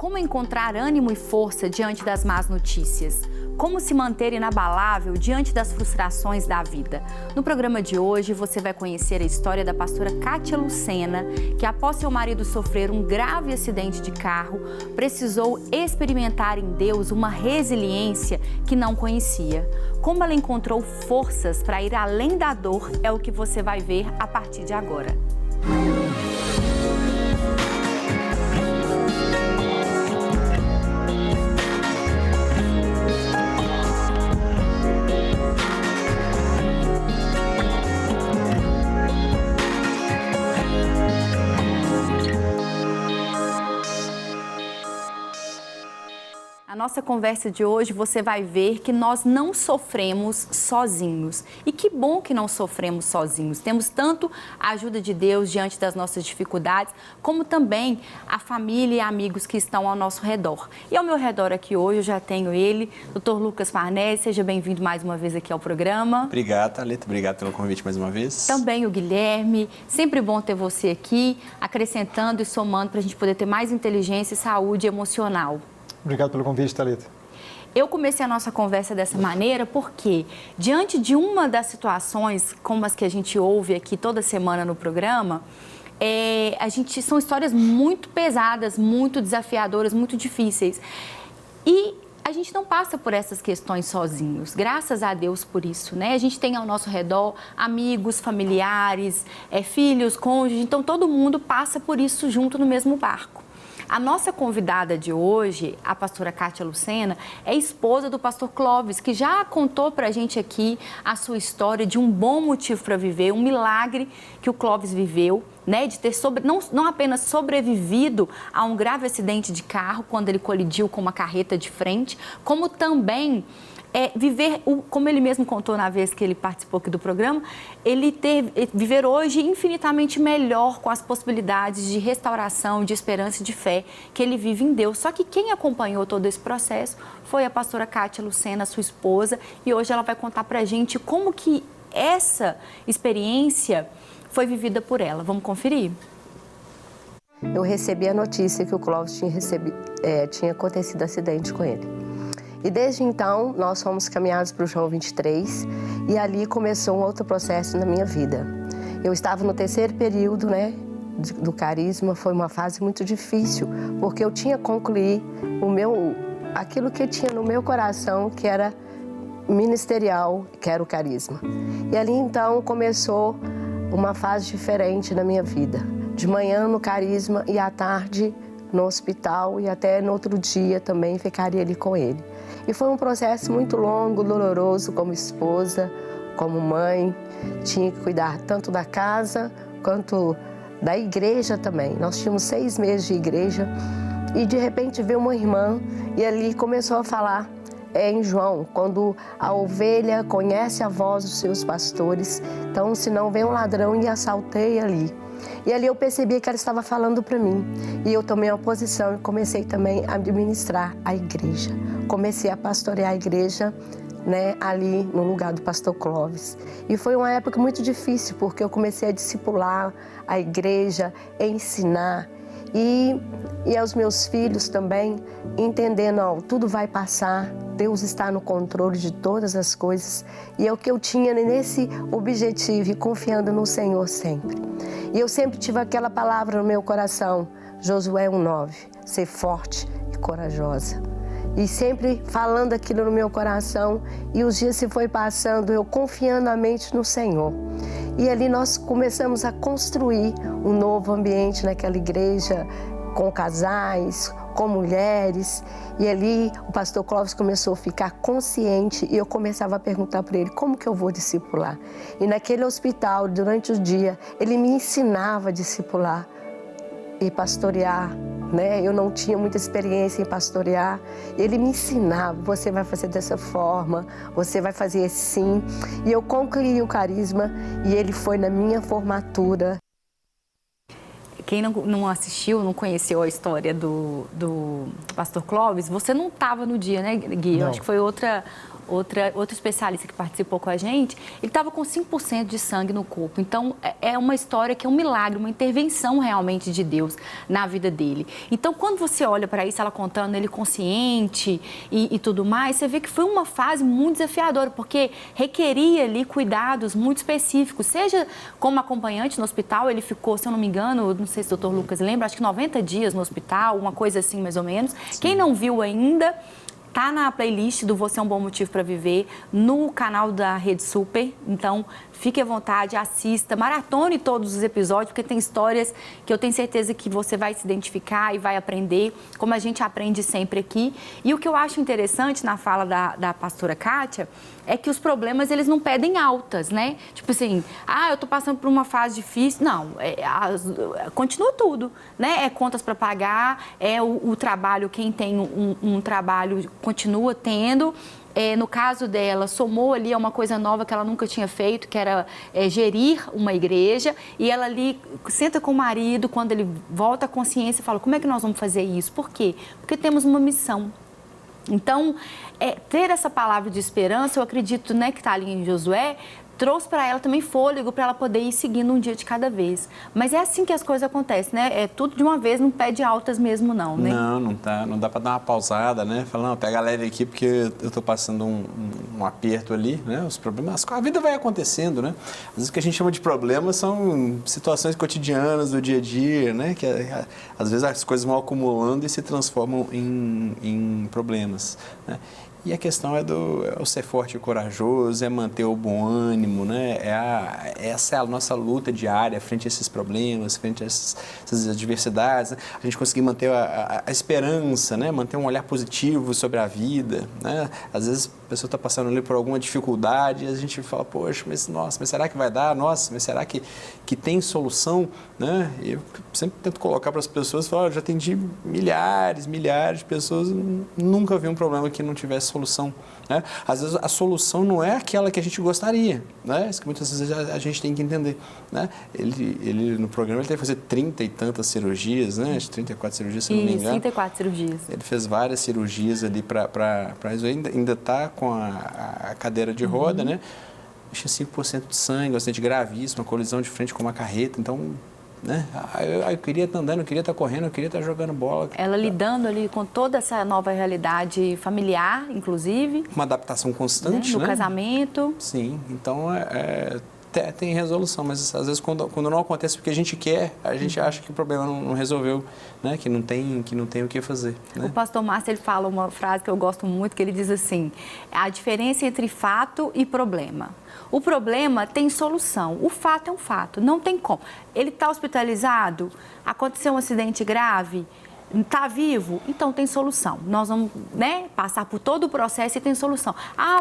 Como encontrar ânimo e força diante das más notícias? Como se manter inabalável diante das frustrações da vida? No programa de hoje, você vai conhecer a história da pastora Kátia Lucena, que após seu marido sofrer um grave acidente de carro, precisou experimentar em Deus uma resiliência que não conhecia. Como ela encontrou forças para ir além da dor é o que você vai ver a partir de agora. A nossa conversa de hoje, você vai ver que nós não sofremos sozinhos. E que bom que não sofremos sozinhos. Temos tanto a ajuda de Deus diante das nossas dificuldades, como também a família e amigos que estão ao nosso redor. E ao meu redor aqui hoje eu já tenho ele, Dr. Lucas Farnese. Seja bem-vindo mais uma vez aqui ao programa. Obrigado, Thalita. Obrigado pelo convite mais uma vez. Também o Guilherme. Sempre bom ter você aqui, acrescentando e somando para a gente poder ter mais inteligência e saúde emocional. Obrigado pelo convite, Thalita. Eu comecei a nossa conversa dessa maneira porque, diante de uma das situações, como as que a gente ouve aqui toda semana no programa, são histórias muito pesadas, muito desafiadoras, muito difíceis. E a gente não passa por essas questões sozinhos, graças a Deus por isso, né? A gente tem ao nosso redor amigos, familiares, filhos, cônjuges, então todo mundo passa por isso junto no mesmo barco. A nossa convidada de hoje, a pastora Kátia Lucena, é esposa do pastor Clóvis, que já contou pra gente aqui a sua história de um bom motivo para viver, um milagre que o Clóvis viveu, né, de ter não apenas sobrevivido a um grave acidente de carro, quando ele colidiu com uma carreta de frente, como também como ele mesmo contou na vez que ele participou aqui do programa, viver hoje infinitamente melhor com as possibilidades de restauração, de esperança e de fé que ele vive em Deus. Só que quem acompanhou todo esse processo foi a pastora Kátia Lucena, sua esposa, e hoje ela vai contar pra gente como que essa experiência foi vivida por ela. Vamos conferir? Eu recebi a notícia que o Clóvis tinha acontecido acidente com ele. E desde então, nós fomos caminhados para o João 23 e ali começou um outro processo na minha vida. Eu estava no terceiro período, do carisma, foi uma fase muito difícil, porque eu tinha que concluir aquilo que tinha no meu coração, que era ministerial, que era o carisma. E ali então começou uma fase diferente na minha vida. De manhã no carisma e à tarde no hospital e até no outro dia também ficaria ali com ele. E foi um processo muito longo, doloroso, como esposa, como mãe. Tinha que cuidar tanto da casa quanto da igreja também. Nós tínhamos 6 meses de igreja e de repente veio uma irmã e ali começou a falar em João, quando a ovelha conhece a voz dos seus pastores, então se não vem um ladrão e assalteia ali. E ali eu percebi que ela estava falando para mim. E eu tomei uma posição e comecei também a administrar a igreja. Comecei a pastorear a igreja, ali no lugar do pastor Clóvis. E foi uma época muito difícil, porque eu comecei a discipular a igreja, a ensinar. E aos meus filhos também, entendendo, tudo vai passar, Deus está no controle de todas as coisas. E é o que eu tinha nesse objetivo e confiando no Senhor sempre. E eu sempre tive aquela palavra no meu coração, Josué 1:9, ser forte e corajosa. E sempre falando aquilo no meu coração, e os dias se foi passando, eu confiando a mente no Senhor. E ali nós começamos a construir um novo ambiente naquela igreja, com casais, com mulheres. E ali o pastor Clóvis começou a ficar consciente e eu começava a perguntar para ele, como que eu vou discipular? E naquele hospital, durante o dia, ele me ensinava a discipular e pastorear. Eu não tinha muita experiência em pastorear. Ele me ensinava, você vai fazer dessa forma, você vai fazer assim. E eu concluí o carisma e ele foi na minha formatura. quem não assistiu, não conheceu a história do pastor Clóvis, você não estava no dia, né, Gui? Eu acho que foi outro especialista que participou com a gente, ele estava com 5% de sangue no corpo. Então, é uma história que é um milagre, uma intervenção realmente de Deus na vida dele. Então, quando você olha para isso, ela contando, ele consciente e tudo mais, você vê que foi uma fase muito desafiadora, porque requeria ali cuidados muito específicos, seja como acompanhante no hospital, ele ficou, se eu não me engano, não sei se o doutor Lucas lembra, acho que 90 dias no hospital, uma coisa assim mais ou menos. Sim. Quem não viu ainda, tá na playlist do Você é um Bom Motivo para Viver, no canal da Rede Super. Então, fique à vontade, assista, maratone todos os episódios, porque tem histórias que eu tenho certeza que você vai se identificar e vai aprender, como a gente aprende sempre aqui. E o que eu acho interessante na fala da pastora Kátia é que os problemas, eles não pedem altas, né? Tipo assim, eu tô passando por uma fase difícil. Não, continua tudo, né? É contas para pagar, é o trabalho, quem tem um trabalho continua tendo. No caso dela, somou ali a uma coisa nova que ela nunca tinha feito, que era gerir uma igreja, e ela ali senta com o marido, quando ele volta à consciência, fala, como é que nós vamos fazer isso? Por quê? Porque temos uma missão. Então, ter essa palavra de esperança, eu acredito, né, que está ali em Josué, trouxe para ela também fôlego para ela poder ir seguindo um dia de cada vez. Mas é assim que as coisas acontecem, né? É tudo de uma vez, não pede altas mesmo não, né? Não dá para dar uma pausada, né? Falar, não, pega leve aqui porque eu estou passando um aperto ali, né? Os problemas, a vida vai acontecendo, né? Às vezes o que a gente chama de problemas são situações cotidianas do dia a dia, né? Que às vezes as coisas vão acumulando e se transformam em problemas, né? E a questão é o ser forte e corajoso, é manter o bom ânimo, né? Essa é a nossa luta diária frente a esses problemas, frente a essas adversidades, né? A gente conseguir manter a esperança, né? Manter um olhar positivo sobre a vida, né? Às vezes a pessoa está passando ali por alguma dificuldade e a gente fala, poxa, mas será que vai dar? Nossa, mas será que tem solução? Né? E eu sempre tento colocar para as pessoas, falar, eu já atendi milhares de pessoas, nunca vi um problema que não tivesse solução, né? Às vezes a solução não é aquela que a gente gostaria, né? Isso que muitas vezes a gente tem que entender, né? Ele no programa ele teve que fazer 30 e tantas cirurgias, né? 34 cirurgias, se não me engano. 34 cirurgias. Ele fez várias cirurgias ali para isso, ainda está com a cadeira de roda, né? Tinha 5% de sangue, bastante gravíssimo, uma colisão de frente com uma carreta, então, né? Eu queria estar andando, eu queria estar correndo, eu queria estar jogando bola. Ela lidando ali com toda essa nova realidade familiar, inclusive. Uma adaptação constante, né? No casamento. Sim, então tem resolução, mas às vezes quando não acontece o que a gente quer, a gente acha que o problema não resolveu, né? Que não tem o que fazer. Né? O pastor Márcio, ele fala uma frase que eu gosto muito, que ele diz assim, a diferença entre fato e problema. O problema tem solução, o fato é um fato, não tem como. Ele está hospitalizado, aconteceu um acidente grave, está vivo, então tem solução. Nós vamos, né, passar por todo o processo e tem solução.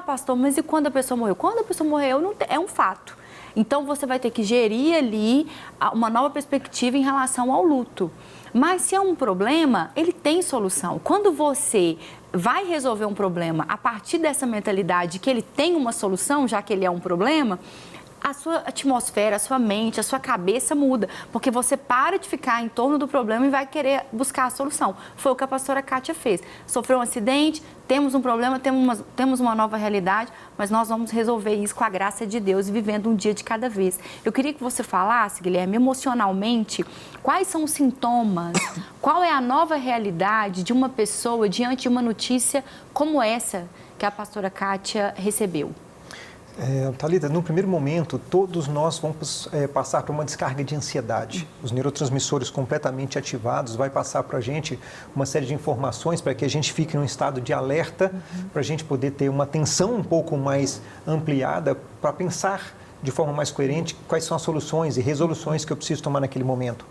Pastor, mas e quando a pessoa morreu? Quando a pessoa morreu, é um fato. Então, você vai ter que gerir ali uma nova perspectiva em relação ao luto. Mas se é um problema, ele tem solução. Quando você vai resolver um problema a partir dessa mentalidade que ele tem uma solução, já que ele é um problema, a sua atmosfera, a sua mente, a sua cabeça muda, porque você para de ficar em torno do problema e vai querer buscar a solução. Foi o que a pastora Kátia fez. Sofreu um acidente, temos um problema, temos uma nova realidade, mas nós vamos resolver isso com a graça de Deus e vivendo um dia de cada vez. Eu queria que você falasse, Guilherme, emocionalmente, quais são os sintomas, qual é a nova realidade de uma pessoa diante de uma notícia como essa que a pastora Kátia recebeu. Thalita, no primeiro momento, todos nós vamos passar por uma descarga de ansiedade. Os neurotransmissores completamente ativados vai passar para a gente uma série de informações para que a gente fique num estado de alerta, para a gente poder ter uma atenção um pouco mais ampliada para pensar de forma mais coerente quais são as soluções e resoluções que eu preciso tomar naquele momento.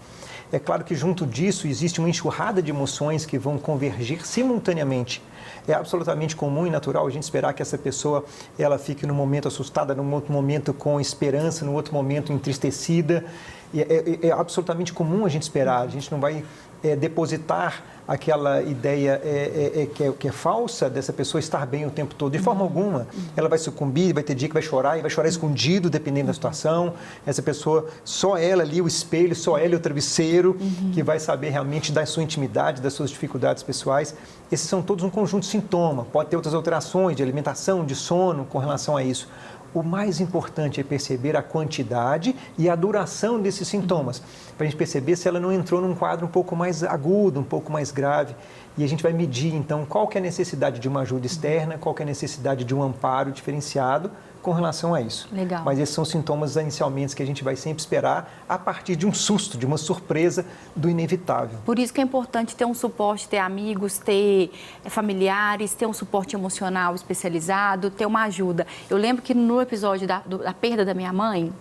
É claro que junto disso existe uma enxurrada de emoções que vão convergir simultaneamente. É absolutamente comum e natural a gente esperar que essa pessoa ela fique num momento assustada, num outro momento com esperança, num outro momento entristecida. É absolutamente comum a gente esperar. A gente não vai depositar aquela ideia que é falsa dessa pessoa estar bem o tempo todo. De forma alguma, ela vai sucumbir, vai ter dia que vai chorar, e vai chorar escondido, dependendo da situação. Essa pessoa, só ela ali, o espelho, só ela e o travesseiro, que vai saber realmente da sua intimidade, das suas dificuldades pessoais. Esses são todos um conjunto de sintomas. Pode ter outras alterações de alimentação, de sono com relação a isso. O mais importante é perceber a quantidade e a duração desses sintomas, para a gente perceber se ela não entrou num quadro um pouco mais agudo, um pouco mais grave. E a gente vai medir, então, qual que é a necessidade de uma ajuda externa, qual que é a necessidade de um amparo diferenciado com relação a isso. Legal. Mas esses são sintomas inicialmente que a gente vai sempre esperar a partir de um susto, de uma surpresa do inevitável. Por isso que é importante ter um suporte, ter amigos, ter familiares, ter um suporte emocional especializado, ter uma ajuda. Eu lembro que no episódio da perda da minha mãe,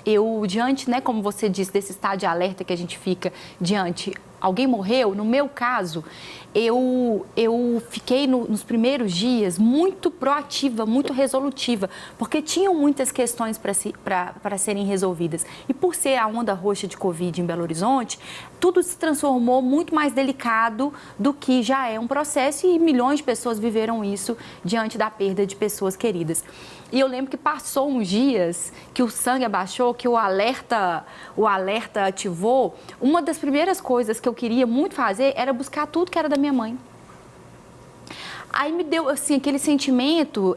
eu, diante, né, como você disse, desse estado de alerta que a gente fica diante, alguém morreu, no meu caso, eu fiquei nos primeiros dias muito proativa, muito resolutiva, porque tinham muitas questões para serem resolvidas. E por ser a onda roxa de Covid em Belo Horizonte, tudo se transformou muito mais delicado do que já é um processo, e milhões de pessoas viveram isso diante da perda de pessoas queridas. E eu lembro que passou uns dias que o sangue abaixou, que o alerta ativou. Uma das primeiras coisas que eu queria muito fazer era buscar tudo que era da minha mãe. Aí me deu, assim, aquele sentimento,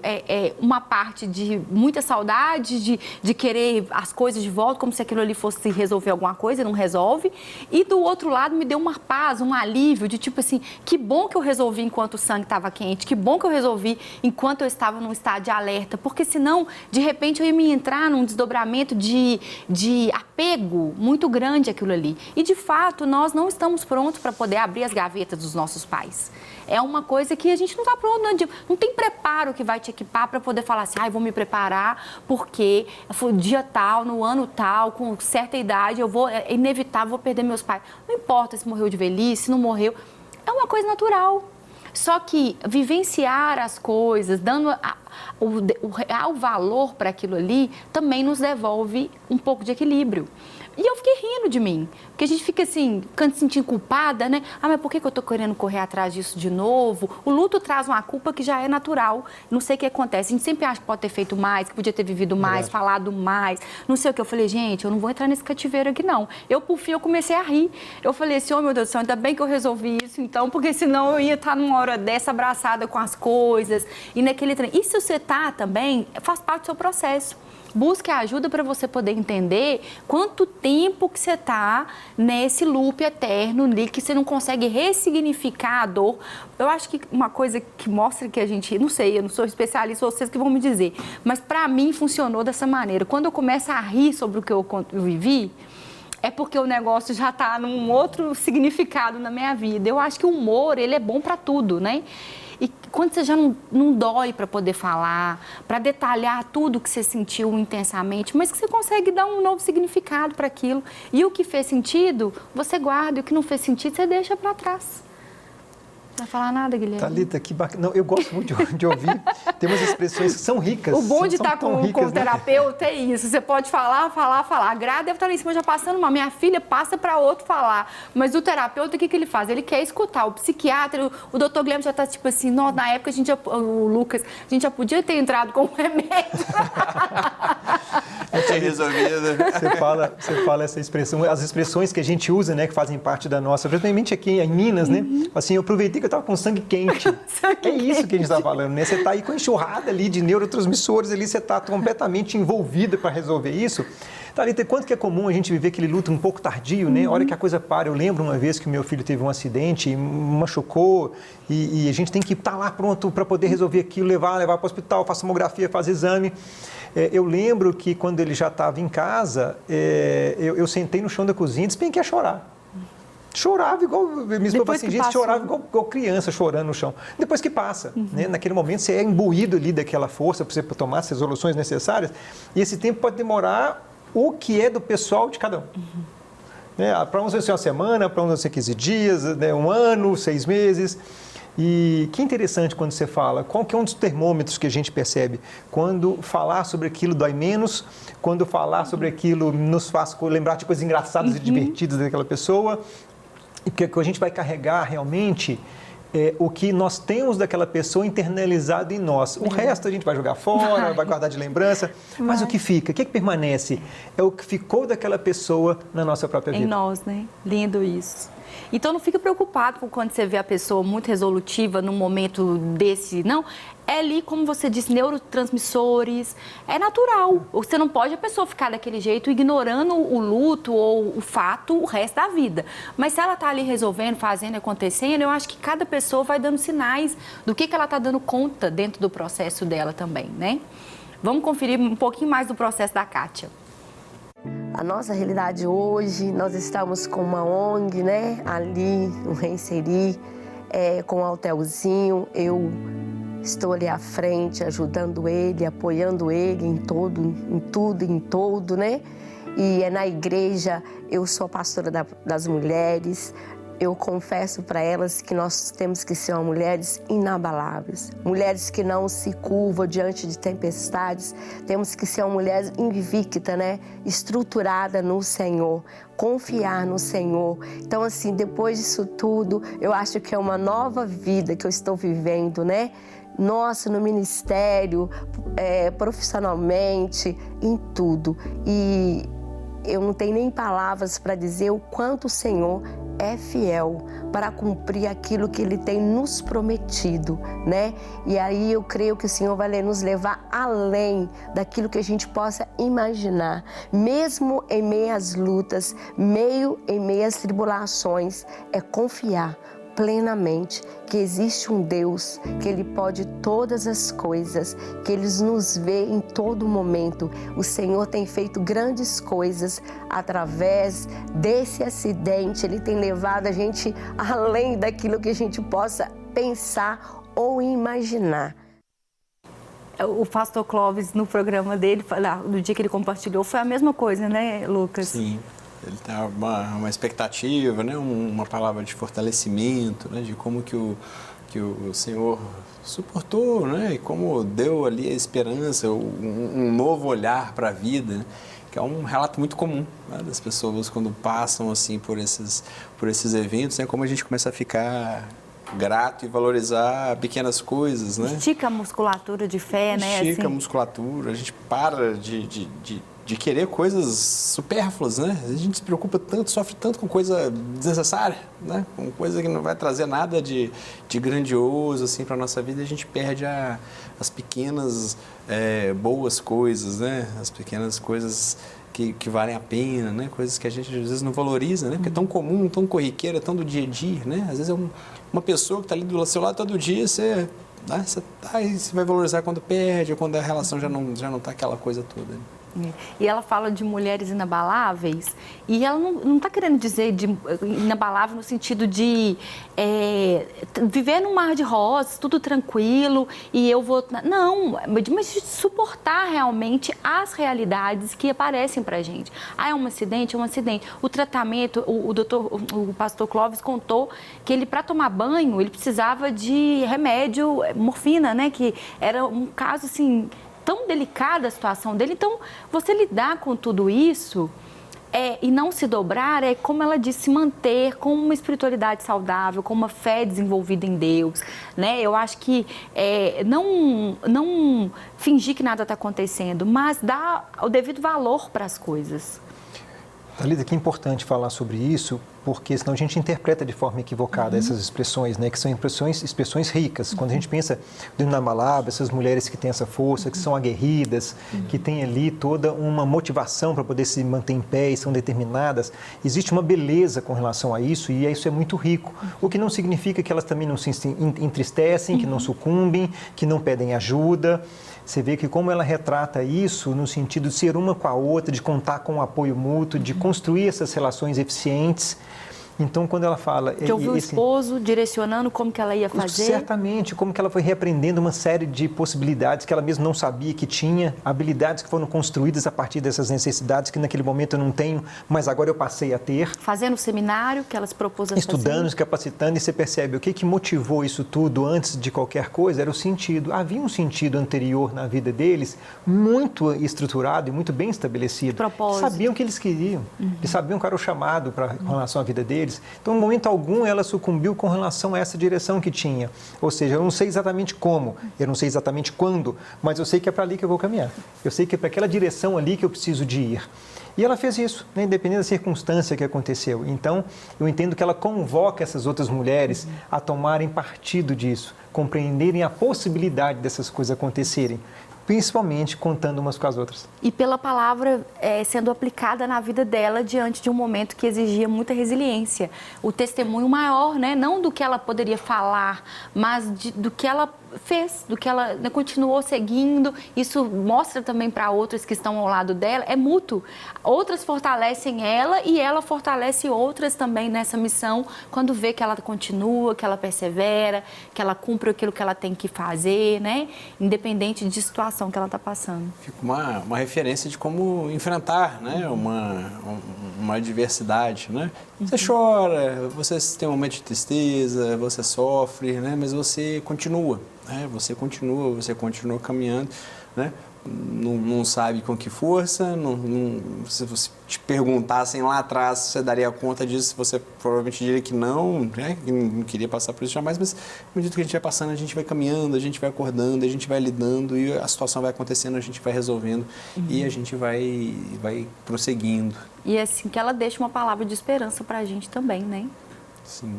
uma parte de muita saudade, de querer as coisas de volta, como se aquilo ali fosse resolver alguma coisa, e não resolve. E do outro lado me deu uma paz, um alívio, de tipo assim, que bom que eu resolvi enquanto o sangue estava quente, que bom que eu resolvi enquanto eu estava num estado de alerta, porque senão, de repente, eu ia me entrar num desdobramento de apego muito grande àquilo ali. E, de fato, nós não estamos prontos para poder abrir as gavetas dos nossos pais. É uma coisa que a gente não está pronto, não tem preparo que vai te equipar para poder falar assim, vou me preparar porque foi dia tal, no ano tal, com certa idade, é inevitável, vou perder meus pais. Não importa se morreu de velhice, se não morreu, é uma coisa natural. Só que vivenciar as coisas, dando o real valor para aquilo ali, também nos devolve um pouco de equilíbrio. E eu fiquei rindo de mim, porque a gente fica assim, se sentindo culpada, né? Mas por que eu tô querendo correr atrás disso de novo? O luto traz uma culpa que já é natural, não sei o que acontece. A gente sempre acha que pode ter feito mais, que podia ter vivido mais, falado mais, não sei o que. Eu falei, gente, eu não vou entrar nesse cativeiro aqui, não. Por fim, eu comecei a rir. Eu falei assim, meu Deus do céu, ainda bem que eu resolvi isso, então, porque senão eu ia estar numa hora dessa abraçada com as coisas, e naquele trem. E se você tá também, faz parte do seu processo. Busque ajuda para você poder entender quanto tempo que você está nesse loop eterno ali, que você não consegue ressignificar a dor. Eu acho que uma coisa que mostra que a gente, não sei, eu não sou especialista, vocês que vão me dizer, mas para mim funcionou dessa maneira. Quando eu começo a rir sobre o que eu vivi, é porque o negócio já está num outro significado na minha vida. Eu acho que o humor, ele é bom para tudo, né? E quando você já não dói para poder falar, para detalhar tudo que você sentiu intensamente, mas que você consegue dar um novo significado para aquilo. E o que fez sentido, você guarda, e o que não fez sentido, você deixa para trás. Não vai falar nada, Guilherme? Thalita, que bacana. Não, eu gosto muito de ouvir. Tem umas expressões que são ricas. O bom de estar com o né? terapeuta é isso. Você pode falar. A Gra deve estar lá em cima já passando mal. Minha filha passa para outro falar. Mas o terapeuta, o que ele faz? Ele quer escutar. O psiquiatra, o doutor Guilherme já está tipo assim, na época o Lucas, a gente já podia ter entrado com um remédio. Tinha resolvido. Você fala essa expressão, as expressões que a gente usa, né, que fazem parte da nossa, principalmente aqui em Minas, né? Assim, eu aproveitei que eu estava com sangue quente. Isso que a gente está falando, né? Você está aí com enxurrada ali de neurotransmissores ali, você está completamente envolvida para resolver isso. Thalita, quanto que é comum a gente viver aquele luto um pouco tardio, né? A hora que a coisa para. Eu lembro uma vez que o meu filho teve um acidente, machucou, e a gente tem que estar lá pronto para poder resolver aquilo, levar para o hospital, fazer tomografia, fazer exame. Eu lembro que quando ele já estava em casa, eu sentei no chão da cozinha e despenquei a chorar. Chorava igual, minha esposa assim, gente, chorava igual criança chorando no chão. Depois que passa, né? Naquele momento você é imbuído ali daquela força para você tomar as resoluções necessárias, e esse tempo pode demorar o que é do pessoal de cada um. Né? Para uns vai ser uma semana, para uns vai ser 15 dias, né? Um ano, 6 meses. E que interessante quando você fala, qual que é um dos termômetros que a gente percebe? Quando falar sobre aquilo dói menos, quando falar sobre aquilo nos faz lembrar de coisas engraçadas e divertidas daquela pessoa, E porque a gente vai carregar realmente o que nós temos daquela pessoa internalizado em nós. O resto a gente vai jogar fora, vai guardar de lembrança. Mas o que fica? O que permanece? É o que ficou daquela pessoa na nossa própria vida. Em nós, né? Lindo isso. Então, não fica preocupado com quando você vê a pessoa muito resolutiva num momento desse, não. É ali, como você disse, neurotransmissores. É natural. Você não pode a pessoa ficar daquele jeito ignorando o luto ou o fato o resto da vida. Mas se ela está ali resolvendo, fazendo, acontecendo, eu acho que cada pessoa vai dando sinais do que ela está dando conta dentro do processo dela também, né? Vamos conferir um pouquinho mais do processo da Kátia. A nossa realidade hoje, nós estamos com uma ONG, né? Ali, no Renseri, com o Altelzinho. Eu estou ali à frente, ajudando ele, apoiando ele em tudo, em todo, né? E na igreja, eu sou pastora das mulheres. Eu confesso para elas que nós temos que ser mulheres inabaláveis, mulheres que não se curvam diante de tempestades. Temos que ser uma mulher invicta, né? Estruturada no Senhor, confiar no Senhor. Então, assim, depois disso tudo, eu acho que é uma nova vida que eu estou vivendo, né? Nossa, no ministério, profissionalmente, em tudo. E eu não tenho nem palavras para dizer o quanto o Senhor é fiel para cumprir aquilo que Ele tem nos prometido, né? E aí eu creio que o Senhor vai nos levar além daquilo que a gente possa imaginar. Mesmo em meio às lutas, em meio às tribulações, é confiar plenamente que existe um Deus, que Ele pode todas as coisas, que Ele nos vê em todo momento. O Senhor tem feito grandes coisas através desse acidente. Ele tem levado a gente além daquilo que a gente possa pensar ou imaginar. O pastor Clóvis, no programa dele, no dia que ele compartilhou, foi a mesma coisa, né, Lucas? Sim. Ele tem uma expectativa, né? Uma palavra de fortalecimento, né? De como que o Senhor suportou, né? E como deu ali a esperança, um novo olhar para a vida, né? Que é um relato muito comum, né? Das pessoas quando passam assim por esses eventos, né? Como a gente começa a ficar grato e valorizar pequenas coisas, né? Estica a musculatura de fé, né? Estica a musculatura, a gente para de querer coisas supérfluas, né? A gente se preocupa tanto, sofre tanto com coisa desnecessária, né? Com coisa que não vai trazer nada de grandioso, assim, para a nossa vida. A gente perde as pequenas boas coisas, né? As pequenas coisas que valem a pena, né? Coisas que a gente, às vezes, não valoriza, né? Porque é tão comum, tão corriqueira, tão do dia a dia, né? Às vezes é uma pessoa que está ali do seu lado todo dia, você vai valorizar quando perde, ou quando a relação já não está aquela coisa toda, né? E ela fala de mulheres inabaláveis, e ela não está querendo dizer de inabalável no sentido de viver num mar de rosas, tudo tranquilo, e eu vou... Não, mas de suportar realmente as realidades que aparecem para a gente. É um acidente, é um acidente. O tratamento, o pastor Clóvis contou que ele, para tomar banho, ele precisava de remédio, morfina, né? Que era um caso, assim... tão delicada a situação dele. Então, você lidar com tudo isso e não se dobrar como ela disse, se manter com uma espiritualidade saudável, com uma fé desenvolvida em Deus, né? Eu acho que não fingir que nada está acontecendo, mas dar o devido valor para as coisas. Thalita, que é importante falar sobre isso, porque senão a gente interpreta de forma equivocada essas expressões, né? Que são expressões ricas. Quando a gente pensa do Inabalável, essas mulheres que têm essa força, que são aguerridas, que têm ali toda uma motivação para poder se manter em pé e são determinadas, existe uma beleza com relação a isso e isso é muito rico. O que não significa que elas também não se entristecem, que não sucumbem, que não pedem ajuda. Você vê que como ela retrata isso no sentido de ser uma com a outra, de contar com o apoio mútuo, de construir essas relações eficientes. Então, quando ela fala... De ouvir o esposo direcionando como que ela ia fazer. Certamente, como que ela foi reaprendendo uma série de possibilidades que ela mesma não sabia que tinha, habilidades que foram construídas a partir dessas necessidades que naquele momento eu não tenho, mas agora eu passei a ter. Fazendo o seminário que elas propôs a fazer. Estudando, se capacitando, e você percebe o que motivou isso tudo antes de qualquer coisa, era o sentido. Havia um sentido anterior na vida deles, muito estruturado e muito bem estabelecido. Propósito. Sabiam o que eles queriam, eles sabiam qual era o chamado com relação à vida deles. eles. Então, em momento algum, ela sucumbiu com relação a essa direção que tinha. Ou seja, eu não sei exatamente como, eu não sei exatamente quando, mas eu sei que é para ali que eu vou caminhar. Eu sei que é para aquela direção ali que eu preciso de ir. E ela fez isso, né, independente da circunstância que aconteceu. Então, eu entendo que ela convoca essas outras mulheres a tomarem partido disso, compreenderem a possibilidade dessas coisas acontecerem, principalmente contando umas com as outras. E pela palavra sendo aplicada na vida dela diante de um momento que exigia muita resiliência. O testemunho maior, né? Não do que ela poderia falar, mas do que ela fez, do que ela continuou seguindo. Isso mostra também para outras que estão ao lado dela, é mútuo. Outras fortalecem ela e ela fortalece outras também nessa missão, quando vê que ela continua, que ela persevera, que ela cumpre aquilo que ela tem que fazer, né? Independente de situação que ela está passando. Fica uma referência de como enfrentar, né? uma adversidade, né? Você chora, você tem um momento de tristeza, você sofre, né? Mas você continua, né? Você continua caminhando, né? Não sabe com que força, se você te perguntassem lá atrás, você daria conta disso, você provavelmente diria que não, né? Que não queria passar por isso jamais, mas à medida que a gente vai passando, a gente vai caminhando, a gente vai acordando, a gente vai lidando e a situação vai acontecendo, a gente vai resolvendo e a gente vai prosseguindo. E é assim que ela deixa uma palavra de esperança para a gente também, né? Sim.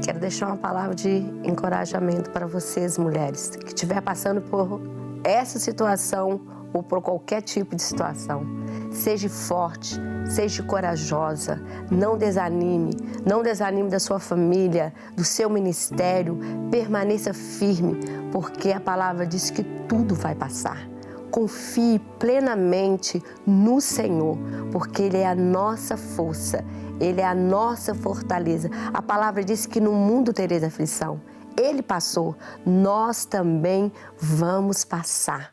Quero deixar uma palavra de encorajamento para vocês, mulheres, que estiver passando por essa situação ou por qualquer tipo de situação. Seja forte, seja corajosa, não desanime da sua família, do seu ministério, permaneça firme, porque a palavra diz que tudo vai passar. Confie plenamente no Senhor, porque Ele é a nossa força, Ele é a nossa fortaleza. A palavra diz que no mundo tereis aflição. Ele passou, nós também vamos passar.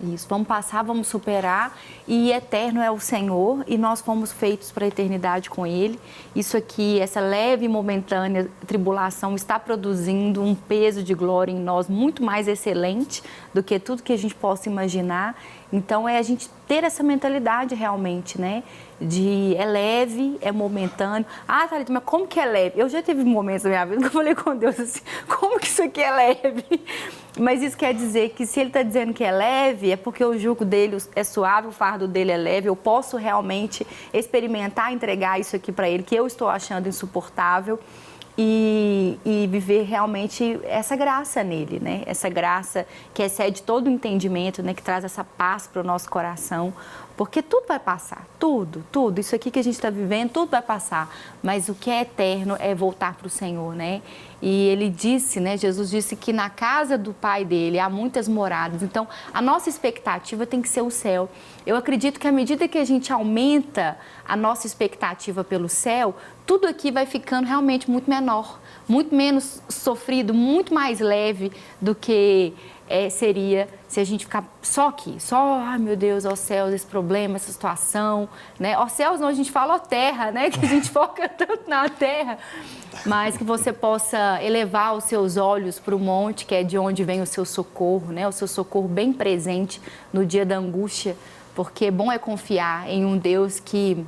Isso, vamos passar, vamos superar e eterno é o Senhor e nós fomos feitos para a eternidade com Ele. Isso aqui, essa leve e momentânea tribulação está produzindo um peso de glória em nós muito mais excelente do que tudo que a gente possa imaginar. Então, é a gente ter essa mentalidade realmente, né? É leve, é momentâneo. Ah, Thalita, mas como que é leve? Eu já tive momentos na minha vida que eu falei com Deus assim, como que isso aqui é leve? Mas isso quer dizer que se Ele está dizendo que é leve, é porque o jugo dele é suave, o fardo dele é leve. Eu posso realmente experimentar, entregar isso aqui para Ele, que eu estou achando insuportável. E viver realmente essa graça nele, né? Essa graça que excede todo o entendimento, né? Que traz essa paz para o nosso coração, porque tudo vai passar, tudo. Isso aqui que a gente está vivendo, tudo vai passar, mas o que é eterno é voltar para o Senhor, né? E Ele disse, né? Jesus disse que na casa do Pai dele há muitas moradas, então a nossa expectativa tem que ser o céu. Eu acredito que à medida que a gente aumenta a nossa expectativa pelo céu, tudo aqui vai ficando realmente muito menor, muito menos sofrido, muito mais leve do que seria se a gente ficar só aqui, ai meu Deus, ó céus, esse problema, essa situação, né? Ó céus não, a gente fala ó terra, né? Que a gente foca tanto na terra, mas que você possa elevar os seus olhos para o monte, que é de onde vem o seu socorro, né? O seu socorro bem presente no dia da angústia, porque bom é confiar em um Deus que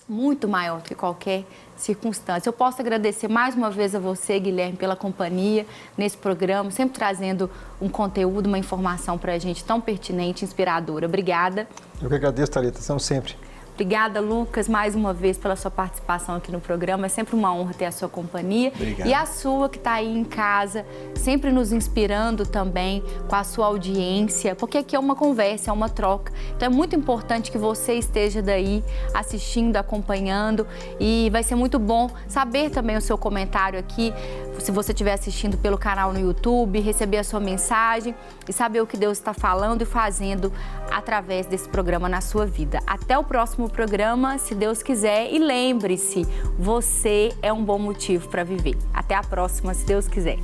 muito maior do que qualquer circunstância. Eu posso agradecer mais uma vez a você, Guilherme, pela companhia nesse programa, sempre trazendo um conteúdo, uma informação para a gente tão pertinente, inspiradora. Obrigada. Eu que agradeço, Thalita, estamos sempre. Obrigada, Lucas, mais uma vez pela sua participação aqui no programa. É sempre uma honra ter a sua companhia. Obrigado. E a sua que está aí em casa, sempre nos inspirando também com a sua audiência, porque aqui é uma conversa, é uma troca. Então é muito importante que você esteja daí assistindo, acompanhando, e vai ser muito bom saber também o seu comentário aqui, se você estiver assistindo pelo canal no YouTube, receber a sua mensagem e saber o que Deus está falando e fazendo através desse programa na sua vida. Até o próximo programa, se Deus quiser, e lembre-se, você é um bom motivo para viver. Até a próxima, se Deus quiser.